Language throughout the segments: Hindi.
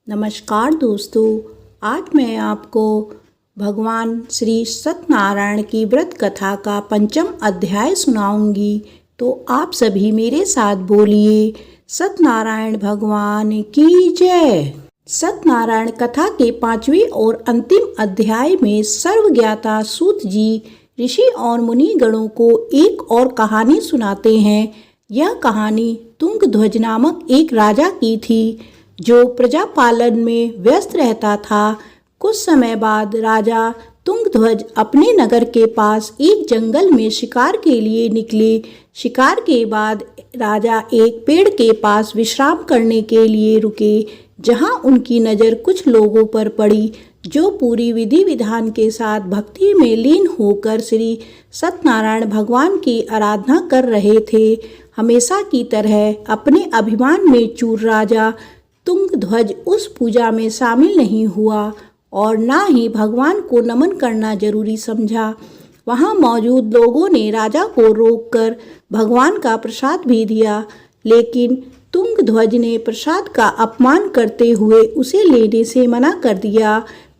नमस्कार दोस्तों, आज मैं आपको भगवान श्री सत्यनारायण की व्रत कथा का पंचम अध्याय सुनाऊंगी। तो आप सभी मेरे साथ बोलिए, सत्यनारायण भगवान की जय। सत्यनारायण कथा के पांचवें और अंतिम अध्याय में सर्वज्ञाता सूत जी ऋषि और मुनि गणों को एक और कहानी सुनाते हैं। यह कहानी तुंगध्वज नामक एक राजा की थी जो प्रजा पालन में व्यस्त रहता था। कुछ समय बाद राजा तुंगध्वज अपने नगर के पास एक जंगल में शिकार के लिए निकले। शिकार के बाद राजा एक पेड़ के पास विश्राम करने के लिए रुके, जहां उनकी नज़र कुछ लोगों पर पड़ी जो पूरी विधि विधान के साथ भक्ति में लीन होकर श्री सत्यनारायण भगवान की आराधना कर रहे थे। हमेशा की तरह अपने अभिमान में चूर राजा तुंगध्वज उस पूजा में शामिल नहीं हुआ और ना ही भगवान को नमन करना जरूरी समझा। वहां मौजूद लोगों ने राजा को रोककर भगवान का प्रसाद भी दिया, लेकिन तुंगध्वज ने प्रसाद का अपमान करते हुए उसे लेने से मना कर दिया।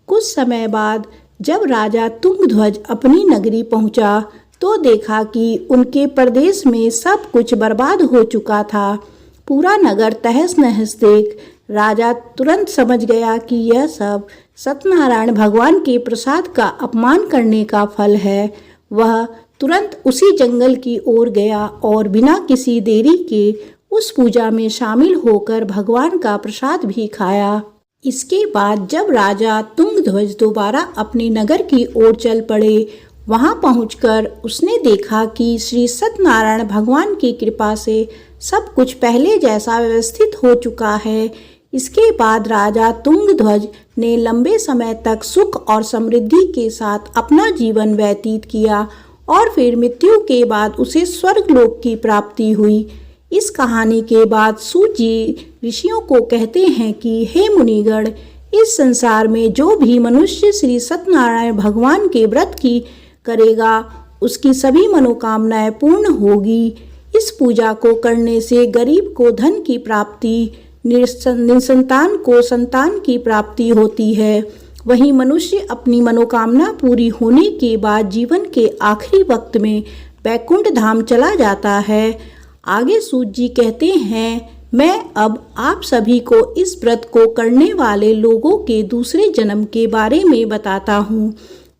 कुछ समय बाद जब राजा तुंगध्वज अपनी नगरी पहुंचा तो देखा कि उनके प्रदेश में सब कुछ बर्बाद हो चुका था। पूरा नगर तहस नहस देख राजा तुरंत समझ गया कि यह सब सत्यनारायण भगवान के प्रसाद का अपमान करने का फल है। वह तुरंत उसी जंगल की ओर गया और बिना किसी देरी के उस पूजा में शामिल होकर भगवान का प्रसाद भी खाया। इसके बाद जब राजा तुंगध्वज दोबारा अपने नगर की ओर चल पड़े, वहां पहुंचकर उसने देखा कि श्री सत्यनारायण भगवान की कृपा से सब कुछ पहले जैसा व्यवस्थित हो चुका है। इसके बाद राजा तुंगध्वज ने लंबे समय तक सुख और समृद्धि के साथ अपना जीवन व्यतीत किया और फिर मृत्यु के बाद उसे स्वर्गलोक की प्राप्ति हुई। इस कहानी के बाद सूत जी ऋषियों को कहते हैं कि हे मुनिगण, इस संसार में जो भी मनुष्य श्री सत्यनारायण भगवान के व्रत की करेगा उसकी सभी मनोकामनाएं पूर्ण होगी। इस पूजा को करने से गरीब को धन की प्राप्ति, निसंतान को संतान की प्राप्ति होती है। वहीं मनुष्य अपनी मनोकामना पूरी होने के बाद जीवन के आखिरी वक्त में वैकुंठ धाम चला जाता है। आगे सूत जी कहते हैं, मैं अब आप सभी को इस व्रत को करने वाले लोगों के दूसरे जन्म के बारे में बताता हूँ।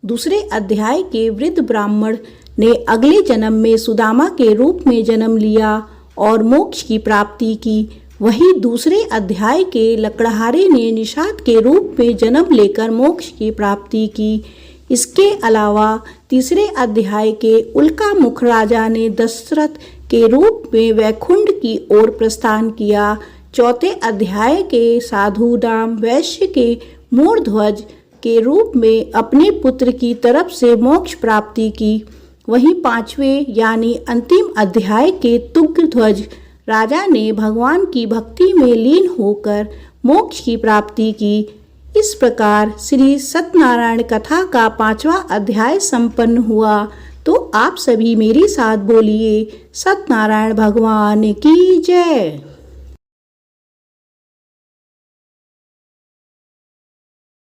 दूसरे अध्याय के वृद्ध ब्राह्मण ने अगले जन्म में सुदामा के रूप में जन्म लिया और मोक्ष की प्राप्ति की। वही दूसरे अध्याय के लकड़हारे ने निषाद के रूप में जन्म लेकर मोक्ष की प्राप्ति की। इसके अलावा तीसरे अध्याय के उल्का मुख राजा ने दशरथ के रूप में वैकुंठ की ओर प्रस्थान किया। चौथे अध्याय के साधु नाम वैश्य के मूर्ध्वज के रूप में अपने पुत्र की तरफ से मोक्ष प्राप्ति की। वहीं पांचवें यानी अंतिम अध्याय के तुंगध्वज राजा ने भगवान की भक्ति में लीन होकर मोक्ष की प्राप्ति की। इस प्रकार श्री सत्यनारायण कथा का पांचवा अध्याय संपन्न हुआ। तो आप सभी मेरे साथ बोलिए, सत्यनारायण भगवान की जय।